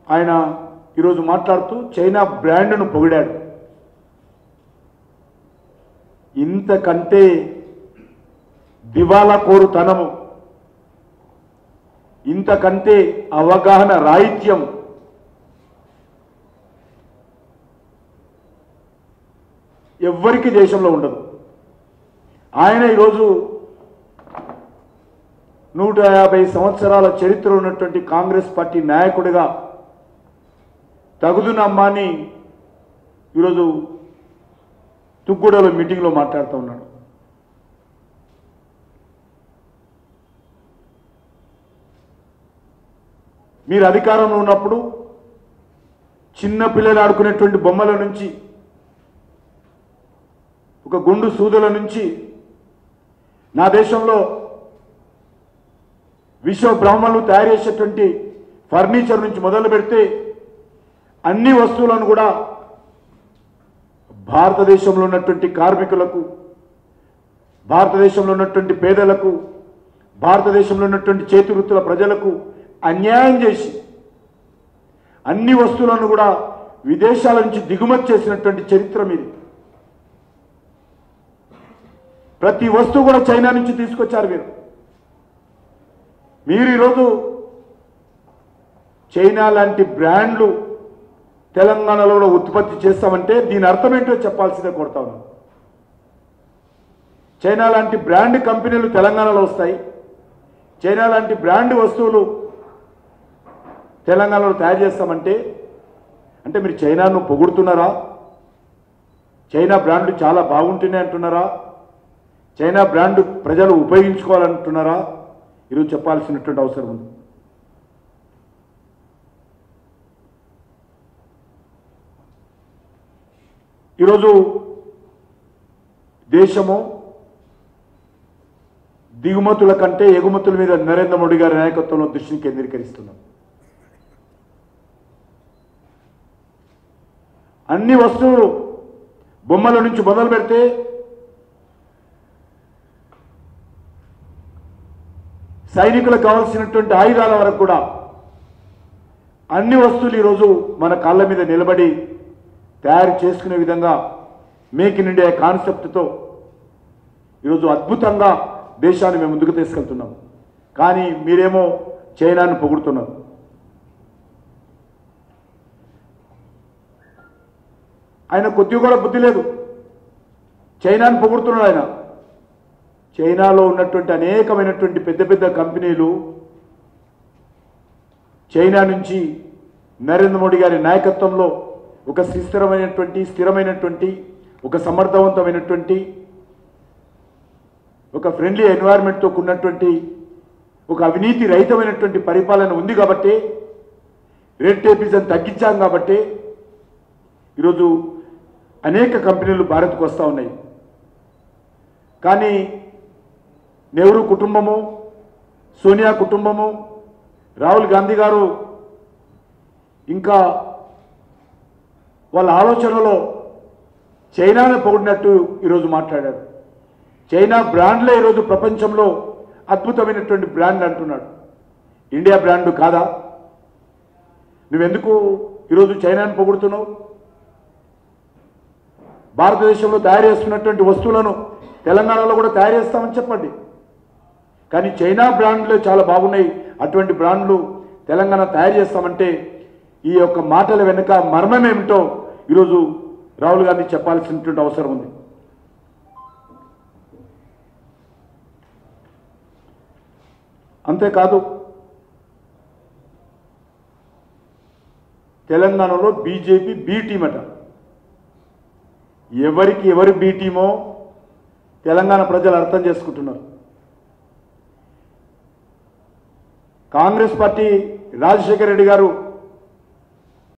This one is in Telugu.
ఆయన ఈరోజు మాట్లాడుతూ చైనా బ్రాండ్ను పొగిడాడు. ఇంతకంటే దివాలా కోరుతనము, ఇంతకంటే అవగాహన రాహిత్యం ఎవ్వరికి దేశంలో ఉండదు. ఆయన ఈరోజు 150 సంవత్సరాల చరిత్ర ఉన్నటువంటి కాంగ్రెస్ పార్టీ నాయకుడిగా తగుదునమ్మా అని ఈరోజు తుగ్గూడలో మీటింగ్లో మాట్లాడుతూ ఉన్నాడు. మీరు అధికారంలో ఉన్నప్పుడు చిన్న పిల్లలు ఆడుకునేటువంటి బొమ్మల నుంచి, ఒక గుండు సూదుల నుంచి నా దేశంలో విశ్వ బ్రాహ్మణులు తయారు చేసేటువంటి ఫర్నిచర్ నుంచి మొదలు పెడితే అన్ని వస్తువులను కూడా భారతదేశంలో ఉన్నటువంటి కార్మికులకు, భారతదేశంలో ఉన్నటువంటి పేదలకు, భారతదేశంలో ఉన్నటువంటి చేతి వృత్తుల ప్రజలకు అన్యాయం చేసి అన్ని వస్తువులను కూడా విదేశాల నుంచి దిగుమతి చేసినటువంటి చరిత్ర మీది. ప్రతి వస్తువు కూడా చైనా నుంచి తీసుకొచ్చారు మీరు ఈరోజు చైనా లాంటి బ్రాండ్లు తెలంగాణలో కూడా ఉత్పత్తి చేస్తామంటే దీని అర్థం ఏంటో చెప్పాల్సిందే కోరుతా ఉన్నాను. చైనా లాంటి బ్రాండ్ కంపెనీలు తెలంగాణలో వస్తాయి, చైనా లాంటి బ్రాండ్ వస్తువులు తెలంగాణలో తయారు చేస్తామంటే అంటే మీరు చైనాను పొగుడుతున్నారా? చైనా బ్రాండ్లు చాలా బాగుంటున్నాయి అంటున్నారా? చైనా బ్రాండ్ ప్రజలు ఉపయోగించుకోవాలంటున్నారా? ఈరోజు చెప్పాల్సినటువంటి అవసరం ఉంది. ఈరోజు దేశము దిగుమతుల కంటే ఎగుమతుల మీద నరేంద్ర మోడీ గారి నాయకత్వంలో దృష్టిని కేంద్రీకరిస్తున్నాం. అన్ని వస్తువులు బొమ్మల నుంచి మొదలు పెడితే సైనికులకు కావాల్సినటువంటి ఆయుధాల వరకు కూడా అన్ని వస్తువులు ఈరోజు మన కాళ్ళ మీద నిలబడి తయారు చేసుకునే విధంగా మేక్ ఇన్ ఇండియా కాన్సెప్ట్తో ఈరోజు అద్భుతంగా దేశాన్ని మేము ముందుకు తీసుకెళ్తున్నాం. కానీ మీరేమో చైనాను పొగుడుతున్నారు. ఆయన కొద్దిగా కూడా బుద్ధి లేదు. చైనాను పొగుడుతున్నాడు ఆయన. చైనాలో ఉన్నటువంటి అనేకమైనటువంటి పెద్ద పెద్ద కంపెనీలు చైనా నుంచి నరేంద్ర మోడీ గారి నాయకత్వంలో ఒక స్థిరమైనటువంటి ఒక సమర్థవంతమైనటువంటి ఒక ఫ్రెండ్లీ ఎన్వైరన్మెంట్తో కూడినటువంటి ఒక అవినీతి రహితమైనటువంటి పరిపాలన ఉంది కాబట్టి, రెడ్ టేపిజం తగ్గించాం కాబట్టి ఈరోజు అనేక కంపెనీలు భారత్కు వస్తూ ఉన్నాయి. కానీ నెహ్రూ కుటుంబము, సోనియా కుటుంబము, రాహుల్ గాంధీ గారు ఇంకా వాళ్ళ ఆలోచనలో చైనాను పొగిడినట్టు ఈరోజు మాట్లాడారు. చైనా బ్రాండ్లే ఈరోజు ప్రపంచంలో అద్భుతమైనటువంటి బ్రాండ్ అంటున్నాడు. ఇండియా బ్రాండ్ కాదా? నువ్వెందుకు ఈరోజు చైనాను పొగుడుతున్నావు? భారతదేశంలో తయారు చేస్తున్నటువంటి వస్తువులను తెలంగాణలో కూడా తయారు చేస్తామని చెప్పండి. కానీ చైనా బ్రాండ్లు చాలా బాగున్నాయి, అటువంటి బ్రాండ్లు తెలంగాణ తయారు చేస్తామంటే ఈ యొక్క మాటల వెనుక మర్మం ఏమిటో ఈరోజు రాహుల్ గాంధీ చెప్పాల్సినటువంటి అవసరం ఉంది. అంతేకాదు తెలంగాణలో బీజేపీ బి టీం అట. ఎవరి బి టీమో తెలంగాణ ప్రజలు అర్థం చేసుకుంటున్నారు. కాంగ్రెస్ పార్టీ రాజశేఖర రెడ్డి గారు